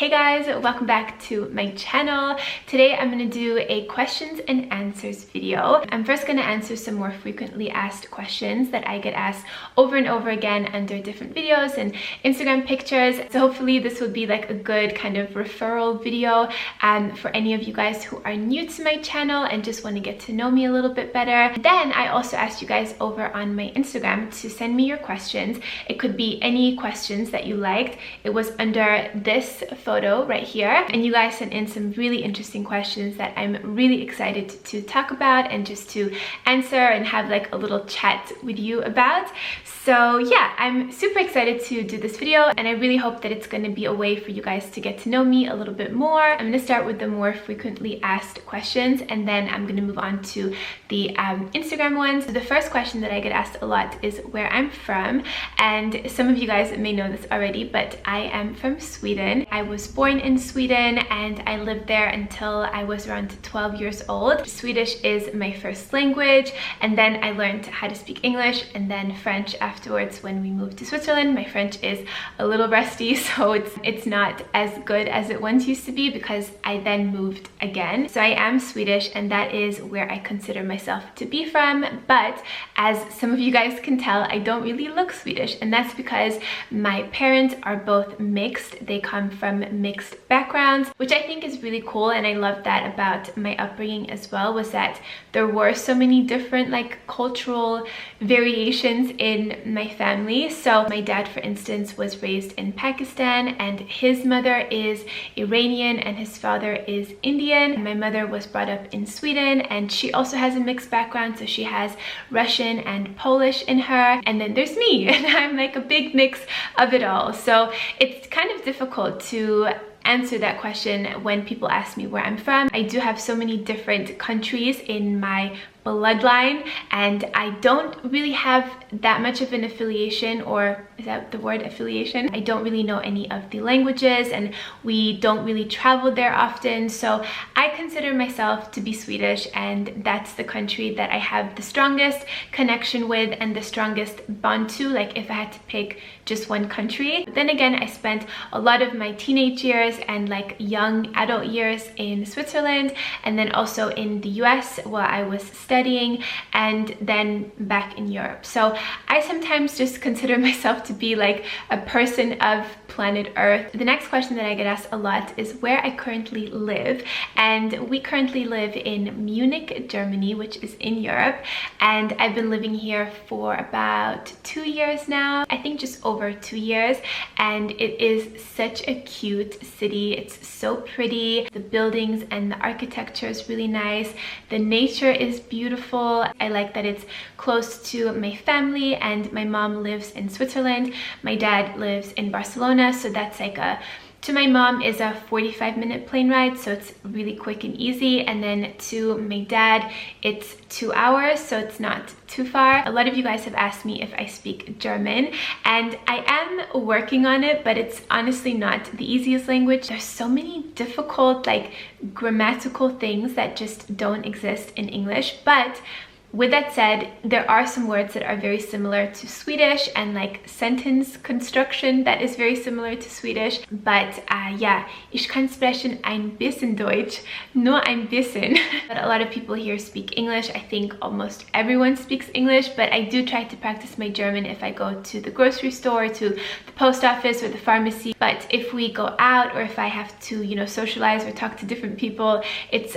Hey guys, welcome back to my channel. Today I'm going to do a questions and answers video. I'm first going to answer some more frequently asked questions that I get asked over and over again under different videos and Instagram pictures. So hopefully this will be like a good kind of referral video for any of you guys who are new to my channel and just want to get to know me a little bit better. Then I also asked you guys over on my Instagram to send me your questions. It could be any questions that you liked. It was under this photo right here, and you guys sent in some really interesting questions that I'm really excited to talk about and just to answer and have like a little chat with you about. So yeah, I'm super excited to do this video, and I really hope that it's going to be a way for you guys to get to know me a little bit more. I'm going to start with the more frequently asked questions, and then I'm going to move on to the Instagram ones. So the first question that I get asked a lot is where I'm from, and some of you guys may know this already, but I am from Sweden. I was born in Sweden and I lived there until I was around 12 years old. Swedish is my first language, and then I learned how to speak English and then French afterwards when we moved to Switzerland. My French is a little rusty, so it's not as good as it once used to be because I then moved again. So I am Swedish, and that is where I consider myself to be from, but as some of you guys can tell, I don't really look Swedish, and that's because my parents are both mixed. They come from mixed backgrounds, which I think is really cool, and I love that about my upbringing as well, was that there were so many different like cultural variations in my family. So my dad, for instance, was raised in Pakistan, and his mother is Iranian and his father is Indian. My mother was brought up in Sweden, and she also has a mixed background, so she has Russian and Polish in her, and then there's me, and I'm like a big mix of it all. So it's kind of difficult to answer that question when people ask me where I'm from. I do have so many different countries in my bloodline, and I don't really have that much of an affiliation, or is that the word, affiliation? I don't really know any of the languages, and we don't really travel there often. So I consider myself to be Swedish, and that's the country that I have the strongest connection with and the strongest bond to, like if I had to pick just one country. But then again, I spent a lot of my teenage years and like young adult years in Switzerland, and then also in the US while I was studying, and then back in Europe. So I sometimes just consider myself to be like a person of planet Earth. The next question that I get asked a lot is where I currently live, and we currently live in Munich, Germany, which is in Europe, and I've been living here for about 2 years now, I think just over 2 years, and it is such a cute city. It's so pretty. The buildings and the architecture is really nice. The nature is beautiful. I like that it's close to my family, and my mom lives in Switzerland. My dad lives in Barcelona, so that's like to my mom is a 45-minute plane ride, so it's really quick and easy, and then to my dad it's 2 hours, so it's not too far. A lot of you guys have asked me if I speak German, and I am working on it, but it's honestly not the easiest language. There's so many difficult like grammatical things that just don't exist in English, but with that said, there are some words that are very similar to Swedish, and like sentence construction that is very similar to Swedish. But yeah, ich kann sprechen ein bisschen Deutsch, nur ein bisschen. But a lot of people here speak English. I think almost everyone speaks English, but I do try to practice my German if I go to the grocery store, to the post office, or the pharmacy. But if we go out, or if I have to, you know, socialize or talk to different people, it's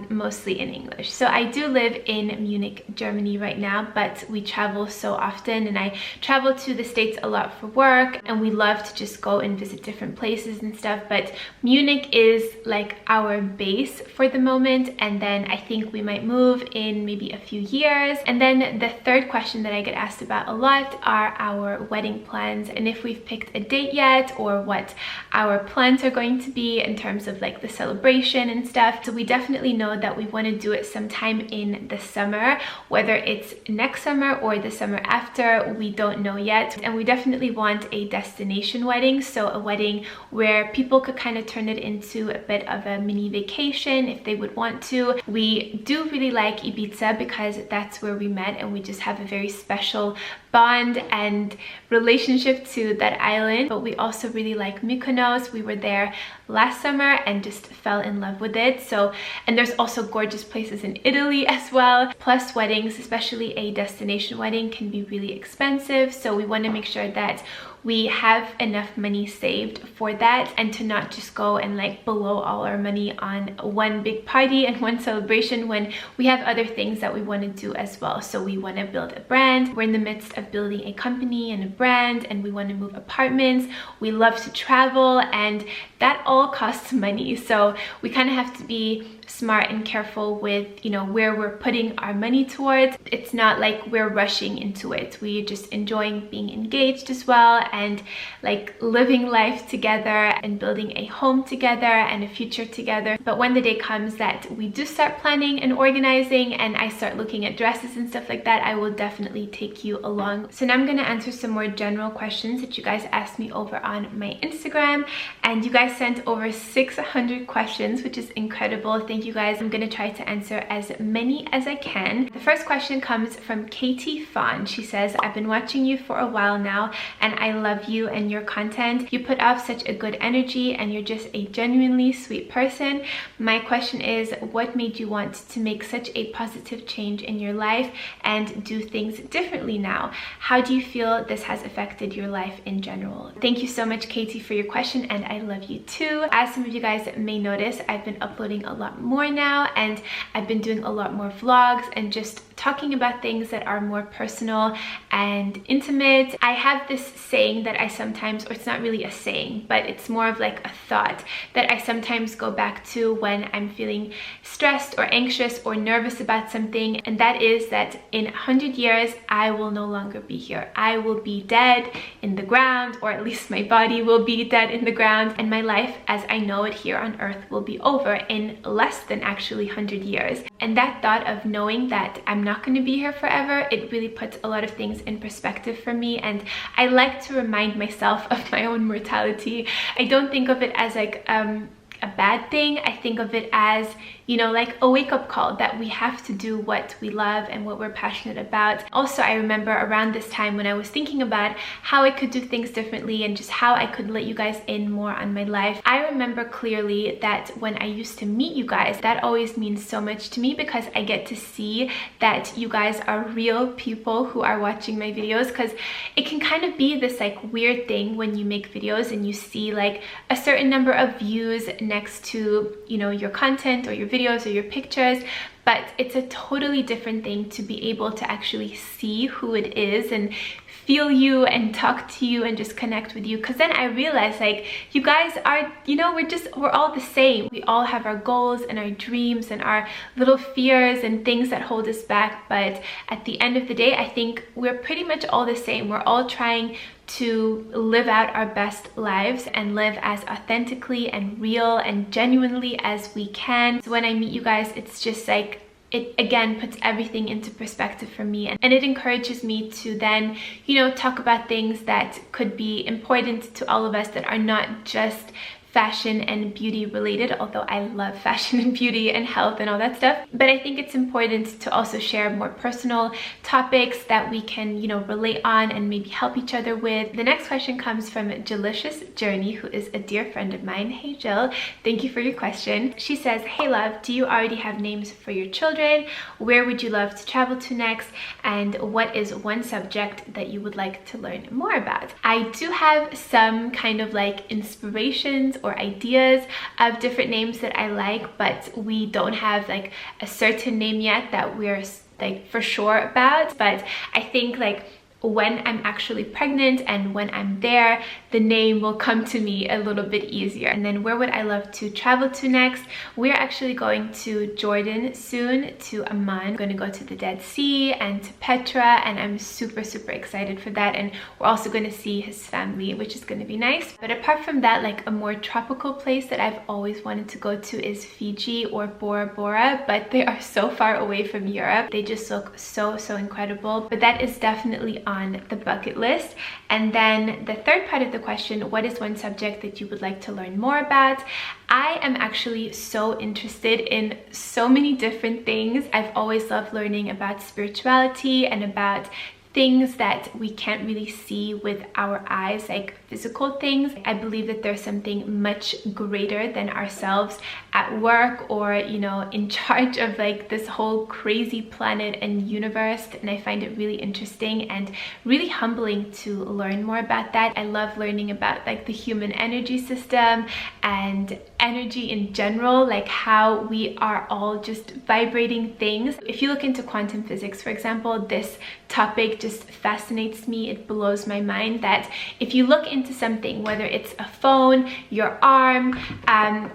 mostly in English. So I do live in Munich, Germany right now, but we travel so often, and I travel to the States a lot for work, and we love to just go and visit different places and stuff. But Munich is like our base for the moment, and then I think we might move in maybe a few years. And then the third question that I get asked about a lot are our wedding plans, and if we've picked a date yet, or what our plans are going to be in terms of like the celebration and stuff. So we definitely know that we want to do it sometime in the summer. Whether it's next summer or the summer after, we don't know yet. And we definitely want a destination wedding, so a wedding where people could kind of turn it into a bit of a mini vacation if they would want to. We do really like Ibiza because that's where we met, and we just have a very special bond and relationship to that island. But we also really like Mykonos. We were there last summer and just fell in love with it. So, and there's also gorgeous places in Italy as well. Plus weddings, especially a destination wedding, can be really expensive. So we want to make sure that we have enough money saved for that, and to not just go and like blow all our money on one big party and one celebration when we have other things that we want to do as well. So we want to build a brand. We're in the midst of building a company and a brand, and we want to move apartments. We love to travel, and that all costs money. So we kind of have to be smart and careful with, you know, where we're putting our money towards. It's not like we're rushing into it. We're just enjoying being engaged as well, and like living life together and building a home together and a future together. But when the day comes that we do start planning and organizing, and I start looking at dresses and stuff like that, I will definitely take you along. So now I'm going to answer some more general questions that you guys asked me over on my Instagram, and you guys sent over 600 questions, which is incredible. Thank you guys. I'm going to try to answer as many as I can. The first question comes from Katie Fawn. She says, I've been watching you for a while now, and I love you and your content. You put off such a good energy, and you're just a genuinely sweet person. My question is, what made you want to make such a positive change in your life and do things differently now? How do you feel this has affected your life in general? Thank you so much, Katie, for your question, and I love you too. As some of you guys may notice, I've been uploading a lot more now, and I've been doing a lot more vlogs and just talking about things that are more personal and intimate. I have this saying that I sometimes, or it's not really a saying, but it's more of like a thought that I sometimes go back to when I'm feeling stressed or anxious or nervous about something, and that is that in 100 years I will no longer be here. I will be dead in the ground, or at least my body will be dead in the ground, and my life as I know it here on earth will be over in less than actually 100 years. And that thought of knowing that I'm not going to be here forever, it really puts a lot of things in perspective for me, and I like to remind myself of my own mortality. I don't think of it as like a bad thing. I think of it as, you know, like a wake-up call that we have to do what we love and what we're passionate about. Also, I remember around this time when I was thinking about how I could do things differently and just how I could let you guys in more on my life. I remember clearly that when I used to meet you guys, that always means so much to me, because I get to see that you guys are real people who are watching my videos. Because it can kind of be this like weird thing when you make videos and you see like a certain number of views next to, you know, your content or your videos or your pictures, but it's a totally different thing to be able to actually see who it is and feel you and talk to you and just connect with you. Because then I realized like you guys are, you know, we're all the same. We all have our goals and our dreams and our little fears and things that hold us back, but at the end of the day I think we're pretty much all the same. We're all trying to live out our best lives and live as authentically and real and genuinely as we can. So when I meet you guys, it's just like, it again puts everything into perspective for me, and it encourages me to then, you know, talk about things that could be important to all of us that are not just fashion and beauty related, although I love fashion and beauty and health and all that stuff. But I think it's important to also share more personal topics that we can, you know, relate on and maybe help each other with. The next question comes from Delicious Journey, who is a dear friend of mine. Hey Jill, thank you for your question. She says, hey love, do you already have names for your children? Where would you love to travel to next? And what is one subject that you would like to learn more about? I do have some kind of like inspirations or ideas of different names that I like, but we don't have like a certain name yet that we're like for sure about. But I think like when I'm actually pregnant and when I'm there, the name will come to me a little bit easier. And then where would I love to travel to next? We're actually going to Jordan soon, to Amman. I'm going to go to the Dead Sea and to Petra, and I'm super excited for that. And we're also going to see his family, which is going to be nice. But apart from that, like a more tropical place that I've always wanted to go to is Fiji or Bora Bora, but they are so far away from Europe. They just look so incredible. But that is definitely on the bucket list. And then the third part of the question, what is one subject that you would like to learn more about? I am actually so interested in so many different things. I've always loved learning about spirituality and about things that we can't really see with our eyes, like physical things. I believe that there's something much greater than ourselves at work, or you know, in charge of like this whole crazy planet and universe, and I find it really interesting and really humbling to learn more about that. I love learning about like the human energy system and energy in general, like how we are all just vibrating things. If you look into quantum physics, for example, this topic just fascinates me. It blows my mind that if you look into something, whether it's a phone, your arm,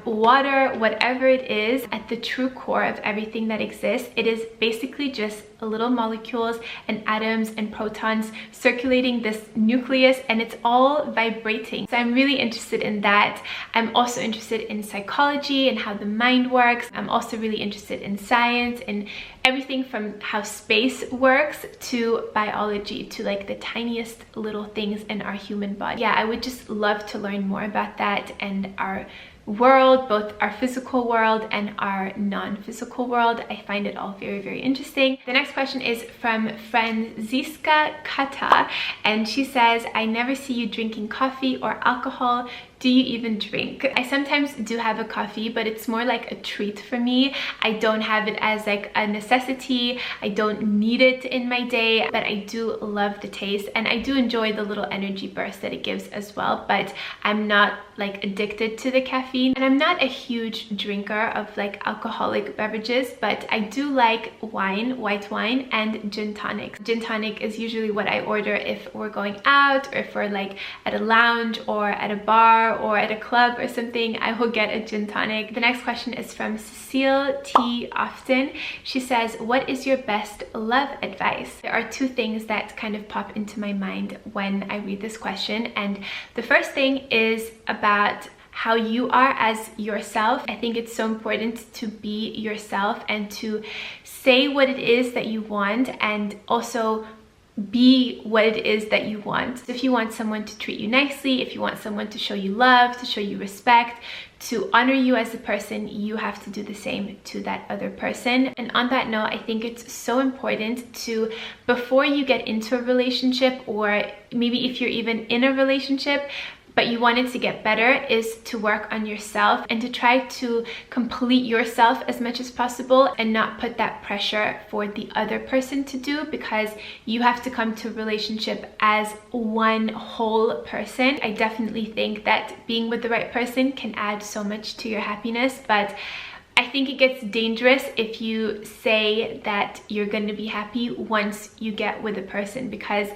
water, whatever it is, at the true core of everything that exists, it is basically just little molecules and atoms and protons circulating this nucleus, and it's all vibrating. So I'm really interested in that. I'm also interested in psychology and how the mind works. I'm also really interested in science and everything from how space works to biology, to like the tiniest little things in our human body. Yeah, I would just love to learn more about that and our world, both our physical world and our non-physical world. I find it all very, very interesting. The next question is from Franziska Kata, and she says, I never see you drinking coffee or alcohol. Do you even drink? I sometimes do have a coffee, but it's more like a treat for me. I don't have it as like a necessity. I don't need it in my day, but I do love the taste, and I do enjoy the little energy burst that it gives as well, but I'm not like addicted to the caffeine. And I'm not a huge drinker of like alcoholic beverages, but I do like wine, white wine, and gin tonic. Gin tonic is usually what I order if we're going out, or if we're like at a lounge or at a bar or at a club or something, I will get a gin tonic. The next question is from Cecile T. Often. She says, what is your best love advice? There are two things that kind of pop into my mind when I read this question, and the first thing is about how you are as yourself. I think it's so important to be yourself and to say what it is that you want, and also be what it is that you want. If you want someone to treat you nicely, if you want someone to show you love, to show you respect, to honor you as a person, you have to do the same to that other person. And on that note, I think it's so important to, before you get into a relationship, or maybe if you're even in a relationship but you want it to get better, is to work on yourself and to try to complete yourself as much as possible, and not put that pressure for the other person to do, because you have to come to a relationship as one whole person. I definitely think that being with the right person can add so much to your happiness, but I think it gets dangerous if you say that you're going to be happy once you get with a person, because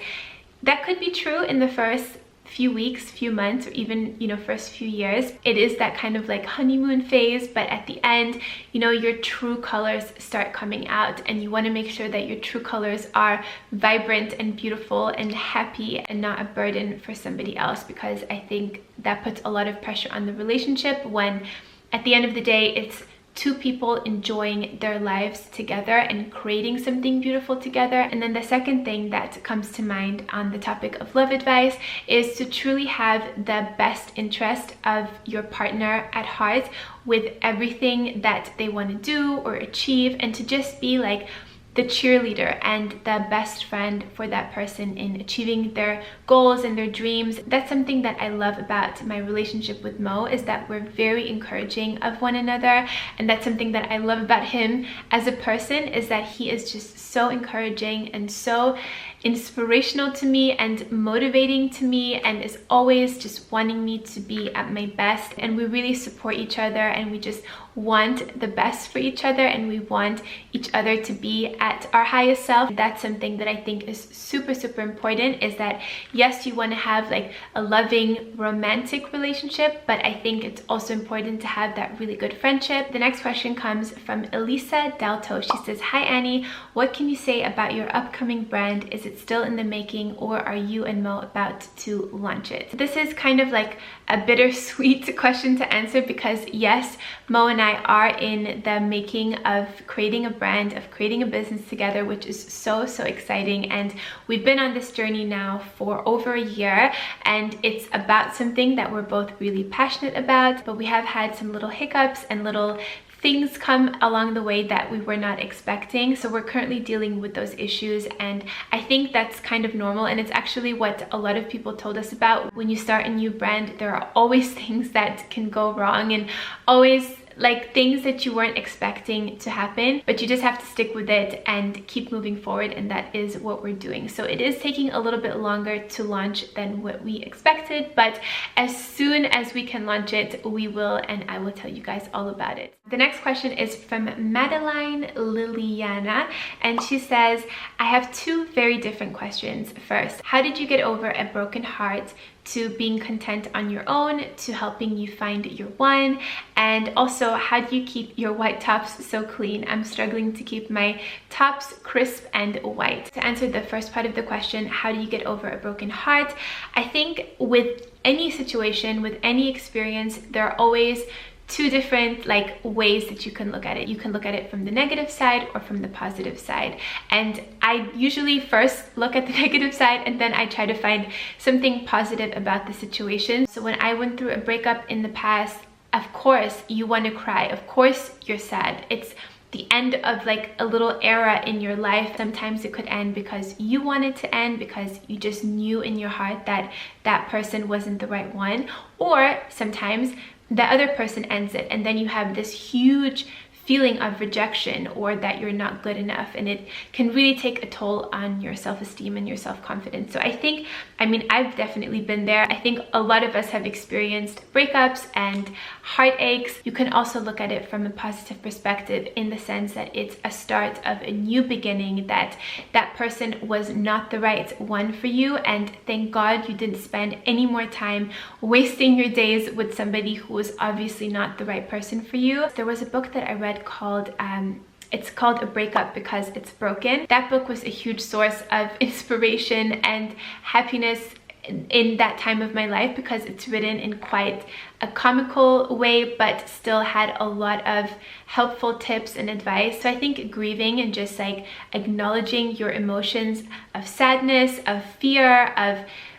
that could be true in the first few weeks, few months, or even, you know, first few years. It is that kind of like honeymoon phase, but at the end, you know, your true colors start coming out, and you want to make sure that your true colors are vibrant and beautiful and happy, and not a burden for somebody else, because I think that puts a lot of pressure on the relationship when at the end of the day it's two people enjoying their lives together and creating something beautiful together. And then the second thing that comes to mind on the topic of love advice is to truly have the best interest of your partner at heart with everything that they want to do or achieve, and to just be like the cheerleader and the best friend for that person in achieving their goals and their dreams. That's something that I love about my relationship with Mo, is that we're very encouraging of one another, and that's something that I love about him as a person, is that he is just so encouraging and so inspirational to me and motivating to me, and is always just wanting me to be at my best. And we really support each other, and we just want the best for each other, and we want each other to be at our highest self. That's something that I think is super, super important, is that yes, you want to have like a loving romantic relationship, but I think it's also important to have that really good friendship. The next question comes from Elisa Dalto. She says, hi Annie, what can you say about your upcoming brand? Is it still in the making, or are you and Mo about to launch it? This is kind of like a bittersweet question to answer, because yes, Mo and I are in the making of creating a brand, of creating a business together, which is so, so exciting. And we've been on this journey now for over a year, and it's about something that we're both really passionate about, but we have had some little hiccups and little things come along the way that we were not expecting. So we're currently dealing with those issues, and I think that's kind of normal, and it's actually what a lot of people told us about. When you start a new brand, there are always things that can go wrong, and always like things that you weren't expecting to happen, but you just have to stick with it and keep moving forward, and that is what we're doing. So it is taking a little bit longer to launch than what we expected, but as soon as we can launch it, we will, and I will tell you guys all about it. The next question is from Madeline Liliana, and she says, I have two very different questions. First, how did you get over a broken heart to being content on your own, to helping you find your one? And also, how do you keep your white tops so clean? I'm struggling to keep my tops crisp and white. To answer the first part of the question, how do you get over a broken heart? I think with any situation, with any experience, there are always two different ways that you can look at it. You can look at it from the negative side or from the positive side. And I usually first look at the negative side, and then I try to find something positive about the situation. So when I went through a breakup in the past, of course you want to cry. Of course you're sad. It's the end of a little era in your life. Sometimes it could end because you want it to end, because you just knew in your heart that that person wasn't the right one, or sometimes the other person ends it, and then you have this huge feeling of rejection or that you're not good enough, and it can really take a toll on your self-esteem and your self-confidence. So I mean, I've definitely been there. I think a lot of us have experienced breakups and heartaches. You can also look at it from a positive perspective, in the sense that it's a start of a new beginning, that that person was not the right one for you, and thank God you didn't spend any more time wasting your days with somebody who was obviously not the right person for you. There was a book that I read called it's called A Breakup Because It's Broken. That book was a huge source of inspiration and happiness in that time of my life, because it's written in quite a comical way, but still had a lot of helpful tips and advice. So I think grieving and just acknowledging your emotions of sadness, of fear, of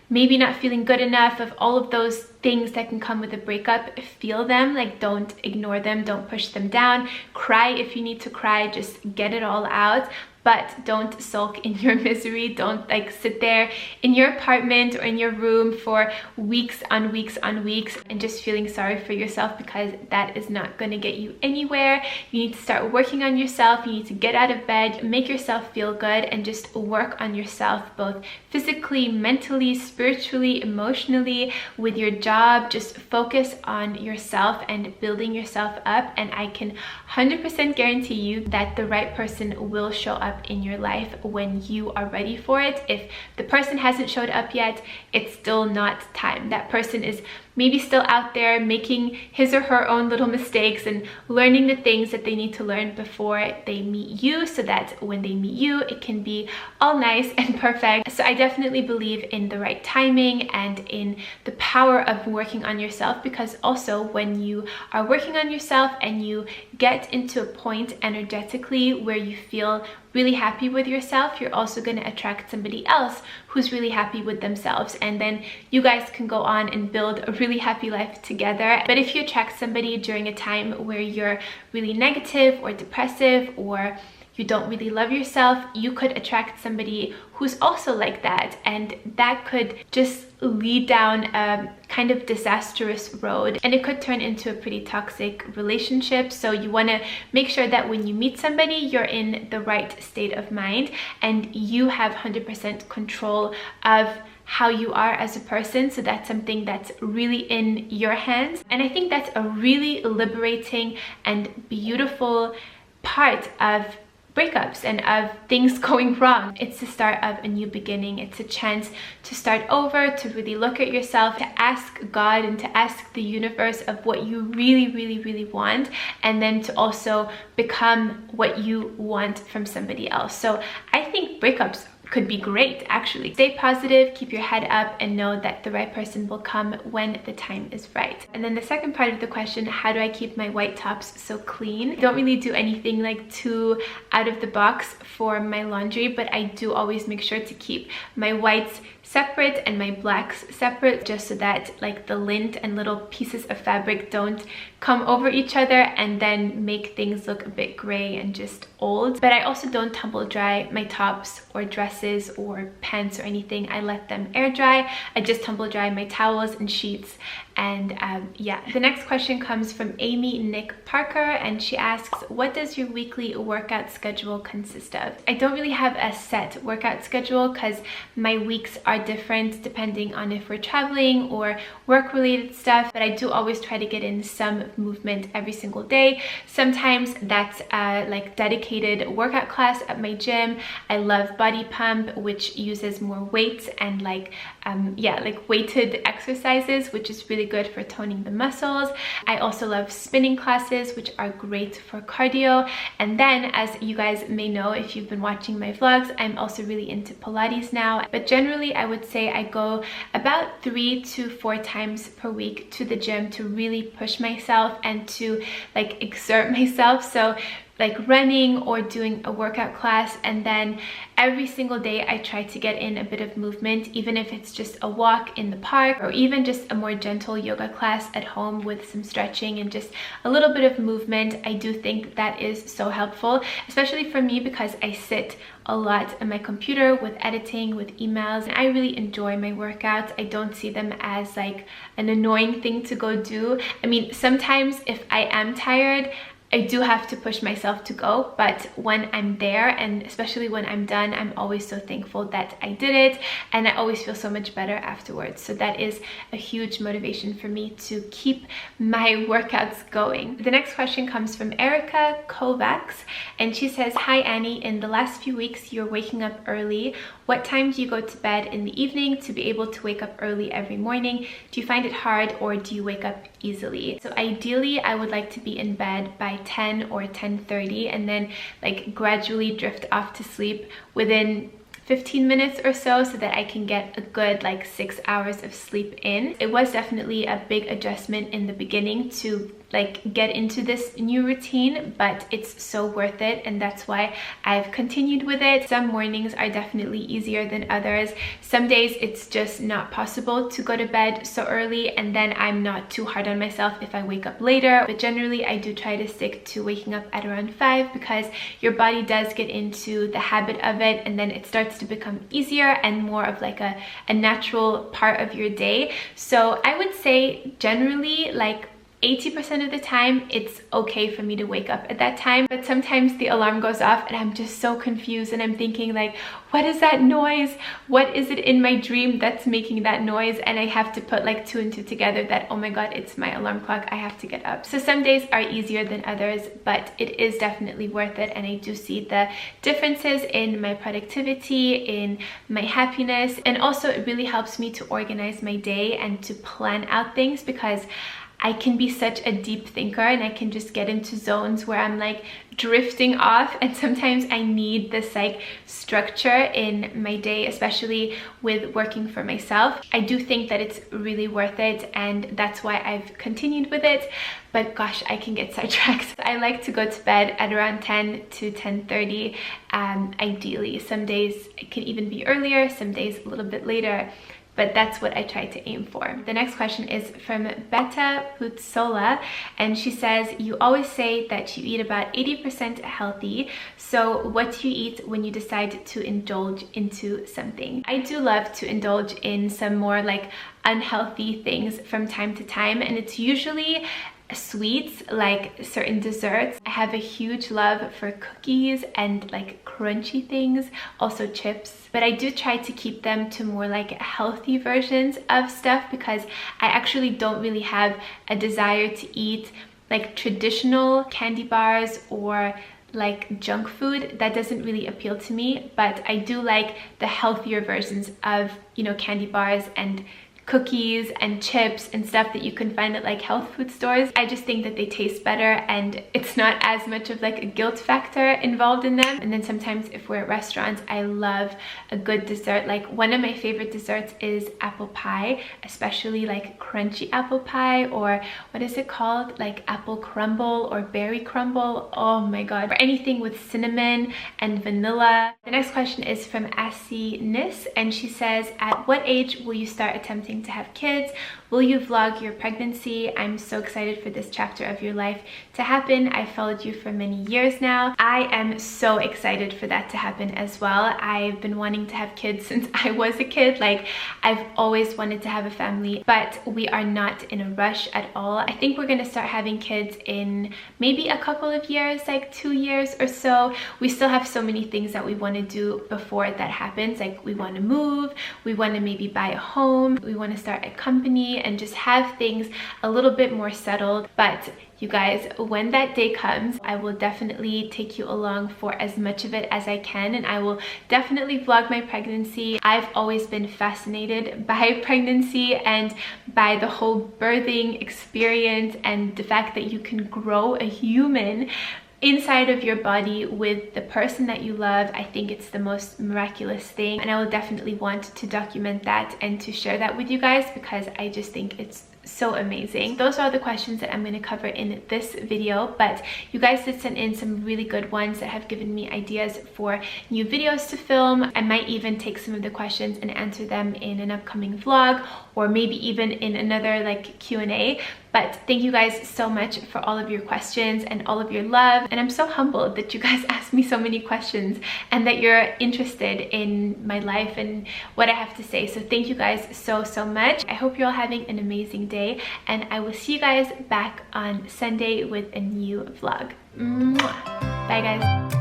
maybe not feeling good enough, of all of those things that can come with a breakup, feel them. Don't ignore them, don't push them down. Cry if you need to cry, just get it all out. But don't sulk in your misery. Don't sit there in your apartment or in your room for weeks on weeks on weeks and just feeling sorry for yourself, because that is not going to get you anywhere. You need to start working on yourself. You need to get out of bed, make yourself feel good, and just work on yourself, both physically, mentally, spiritually, emotionally, with your job. Just focus on yourself and building yourself up, and I can 100% guarantee you that the right person will show up in your life when you are ready for it. If the person hasn't showed up yet, it's still not time. That person is maybe still out there making his or her own little mistakes and learning the things that they need to learn before they meet you, so that when they meet you, it can be all nice and perfect. So I definitely believe in the right timing and in the power of working on yourself, because also when you are working on yourself and you get into a point energetically where you feel really happy with yourself, you're also going to attract somebody else who's really happy with themselves, and then you guys can go on and build a really happy life together. But if you attract somebody during a time where you're really negative or depressive, or you don't really love yourself, you could attract somebody who's also like that, and that could just lead down a kind of disastrous road, and it could turn into a pretty toxic relationship. So you want to make sure that when you meet somebody, you're in the right state of mind and you have 100% control of how you are as a person. So that's something that's really in your hands, and I think that's a really liberating and beautiful part of breakups and of things going wrong. It's the start of a new beginning. It's a chance to start over, to really look at yourself, to ask God and to ask the universe of what you really want, and then to also become what you want from somebody else. So I think breakups could be great, actually. Stay positive, keep your head up, and know that the right person will come when the time is right. And then the second part of the question, how do I keep my white tops so clean? I don't really do anything too out of the box for my laundry, but I do always make sure to keep my whites separate and my blacks separate, just so that like the lint and little pieces of fabric don't come over each other and then make things look a bit gray and just old. But I also don't tumble dry my tops or dresses or pants or anything. I let them air dry. I just tumble dry my towels and sheets. And yeah, the next question comes from Amy Nick Parker, and she asks, what does your weekly workout schedule consist of? I don't really have a set workout schedule because my weeks are different depending on if we're traveling or work related stuff, but I do always try to get in some movement every single day. Sometimes that's like dedicated workout class at my gym. I love body pump, which uses more weights and like yeah, like weighted exercises, which is really good for toning the muscles. I also love spinning classes, which are great for cardio. And then, as you guys may know if you've been watching my vlogs, I'm also really into Pilates now. But generally, I would say I go about 3 to 4 times per week to the gym to really push myself and to like exert myself. So like running or doing a workout class, and then every single day I try to get in a bit of movement, even if it's just a walk in the park or even just a more gentle yoga class at home with some stretching and just a little bit of movement. I do think that is so helpful, especially for me because I sit a lot on my computer with editing, with emails, and I really enjoy my workouts. I don't see them as like an annoying thing to go do. I mean, sometimes if I am tired, I do have to push myself to go, but when I'm there, and especially when I'm done, I'm always so thankful that I did it, and I always feel so much better afterwards. So that is a huge motivation for me to keep my workouts going. The next question comes from Erica Kovacs, and she says, hi Annie, in the last few weeks you're waking up early. What time do you go to bed in the evening to be able to wake up early every morning? Do you find it hard or do you wake up easily? So ideally, I would like to be in bed by 10 or 10:30 and then like gradually drift off to sleep within 15 minutes or so that I can get a good like 6 hours of sleep in. It was definitely a big adjustment in the beginning to like get into this new routine, but it's so worth it, and that's why I've continued with it. Some mornings are definitely easier than others. Some days it's just not possible to go to bed so early, and then I'm not too hard on myself if I wake up later. But generally I do try to stick to waking up at around 5 because your body does get into the habit of it, and then it starts to become easier and more of like a natural part of your day. So I would say generally like 80% of the time it's okay for me to wake up at that time, but sometimes the alarm goes off and I'm just so confused and I'm thinking like, what is that noise? What is it in my dream that's making that noise? And I have to put like 2 and 2 together that, oh my god, it's my alarm clock, I have to get up. So some days are easier than others, but it is definitely worth it, and I do see the differences in my productivity, in my happiness, and also it really helps me to organize my day and to plan out things, because I can be such a deep thinker and I can just get into zones where I'm like drifting off, and sometimes I need this like structure in my day, especially with working for myself. I do think that it's really worth it, and that's why I've continued with it, but gosh, I can get sidetracked. I like to go to bed at around 10 to 10:30 ideally. Some days it can even be earlier, some days a little bit later, but that's what I try to aim for. The next question is from Beta Putsola, and she says, you always say that you eat about 80% healthy, so what do you eat when you decide to indulge into something? I do love to indulge in some more like unhealthy things from time to time, and it's usually sweets, like certain desserts. I have a huge love for cookies and like crunchy things, also chips, but I do try to keep them to more like healthy versions of stuff, because I actually don't really have a desire to eat like traditional candy bars or like junk food. That doesn't really appeal to me, but I do like the healthier versions of, you know, candy bars and cookies and chips and stuff that you can find at like health food stores. I just think that they taste better and it's not as much of like a guilt factor involved in them. And then sometimes if we're at restaurants, I love a good dessert. Like one of my favorite desserts is apple pie, especially like crunchy apple pie, or what is it called? Like apple crumble or berry crumble. Oh my God. Or anything with cinnamon and vanilla. The next question is from Assie and she says, at what age will you start attempting to have kids? Will you vlog your pregnancy? I'm so excited for this chapter of your life to happen. I followed you for many years now. I am so excited for that to happen as well. I've been wanting to have kids since I was a kid. Like, I've always wanted to have a family, but we are not in a rush at all. I think we're gonna start having kids in maybe a couple of years, like 2 years or so. We still have so many things that we want to do before that happens. Like, we want to move, we want to maybe buy a home, we want to start a company and just have things a little bit more settled. But you guys, when that day comes, I will definitely take you along for as much of it as I can, and I will definitely vlog my pregnancy. I've always been fascinated by pregnancy and by the whole birthing experience and the fact that you can grow a human inside of your body with the person that you love. I think it's the most miraculous thing, and I will definitely want to document that and to share that with you guys because I just think it's so amazing. Those are all the questions that I'm going to cover in this video, but you guys did send in some really good ones that have given me ideas for new videos to film. I might even take some of the questions and answer them in an upcoming vlog, or maybe even in another like Q&A. But thank you guys so much for all of your questions and all of your love, and I'm so humbled that you guys asked me so many questions and that you're interested in my life and what I have to say. So thank you guys so much. I hope you're all having an amazing day, and I will see you guys back on Sunday with a new vlog. Mwah. Bye guys.